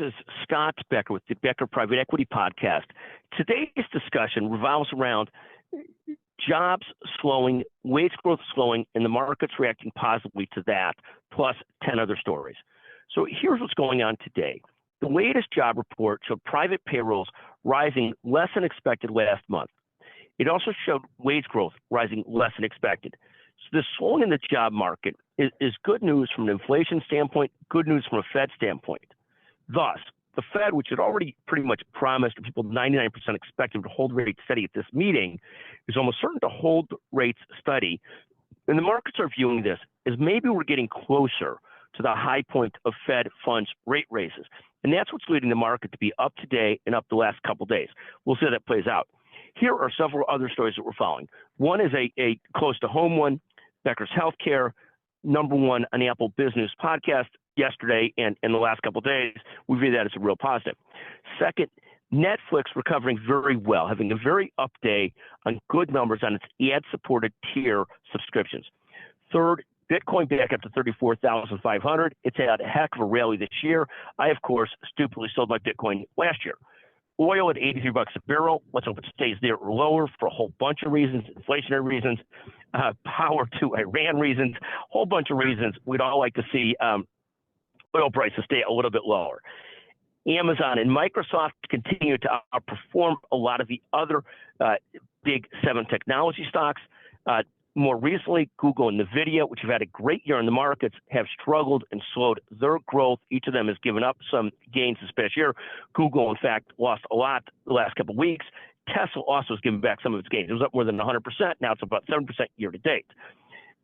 is Scott Becker with the Becker Private Equity Podcast. Today's discussion revolves around jobs slowing, wage growth slowing, and the markets reacting positively to that, plus 10 other stories. So here's what's going on today. The latest job report showed private payrolls rising less than expected last month. It also showed wage growth rising less than expected. So the slowing in the job market is good news from an inflation standpoint, good news from a Fed standpoint. Thus, the Fed, which had already pretty much promised people 99% expected to hold rates steady at this meeting, is almost certain to hold rates steady. And the markets are viewing this as maybe we're getting closer to the high point of Fed funds rate raises. And that's what's leading the market to be up today and up the last couple of days. We'll see how that plays out. Here are several other stories that we're following. One is a close to home one. Becker's Healthcare, number one on the Apple Business podcast yesterday and in the last couple of days. We view that as a real positive. Second, Netflix recovering very well, having a very up day on good numbers on its ad-supported tier subscriptions. Third, Bitcoin back up to 34,500. It's had a heck of a rally this year. I, of course, stupidly sold my Bitcoin last year. Oil at $83 a barrel. Let's hope it stays there or lower for a whole bunch of reasons, inflationary reasons, power to Iran reasons, whole bunch of reasons. We'd all like to see oil prices stay a little bit lower. Amazon and Microsoft continue to outperform a lot of the other big seven technology stocks. More recently, Google and NVIDIA, which have had a great year in the markets, have struggled and slowed their growth. Each of them has given up some gains this past year. Google, in fact, lost a lot the last couple of weeks. Tesla also has given back some of its gains. It was up more than 100%. Now it's about 7% year to date.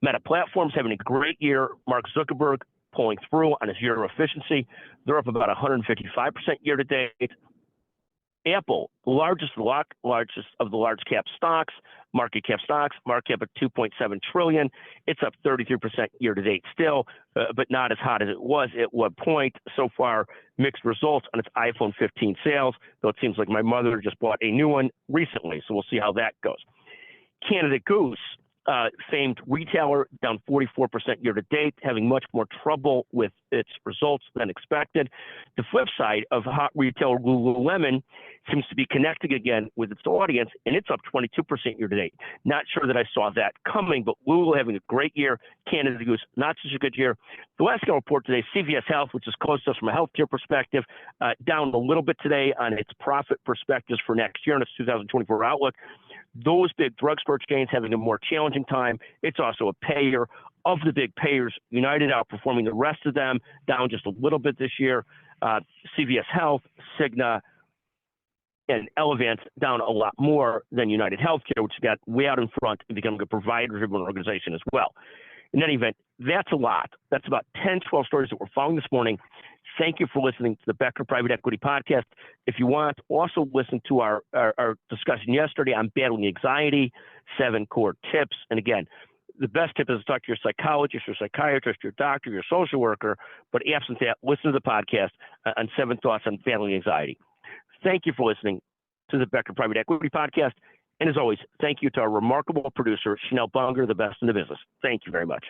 Meta Platforms having a great year. Mark Zuckerberg pulling through on his year of efficiency. They're up about 155% year to date. Apple, the largest of the large cap stocks, market cap at 2.7 trillion. It's up 33% year to date still, but not as hot as it was at one point. So far, mixed results on its iPhone 15 sales, though it seems like my mother just bought a new one recently, so we'll see how that goes. Canada Goose, famed retailer, down 44% year to date, having much more trouble with its results than expected. The flip side of hot retailer Lululemon seems to be connecting again with its audience, and it's up 22% year to date. Not sure that I saw that coming, but Lulu having a great year. Canada Goose, not such a good year. The last report today, CVS Health, which is close to us from a healthcare perspective, down a little bit today on its profit perspectives for next year and its 2024 outlook. Those big drugstore chains having a more challenging time. It's also a payer. Of the big payers, United outperforming the rest of them, down just a little bit this year. CVS Health, Cigna, and Elevance down a lot more than United Healthcare, which got way out in front and becoming a provider-driven organization as well. In any event, that's a lot. That's about 10, 12 stories that we're following this morning. Thank you for listening to the Becker Private Equity Podcast. If you want, also listen to our discussion yesterday on battling anxiety, 7 core tips. And again, the best tip is to talk to your psychologist, your psychiatrist, your doctor, your social worker. But absent that, listen to the podcast on 7 thoughts on battling anxiety. Thank you for listening to the Becker Private Equity Podcast. And as always, thank you to our remarkable producer, Chanel Bunger, the best in the business. Thank you very much.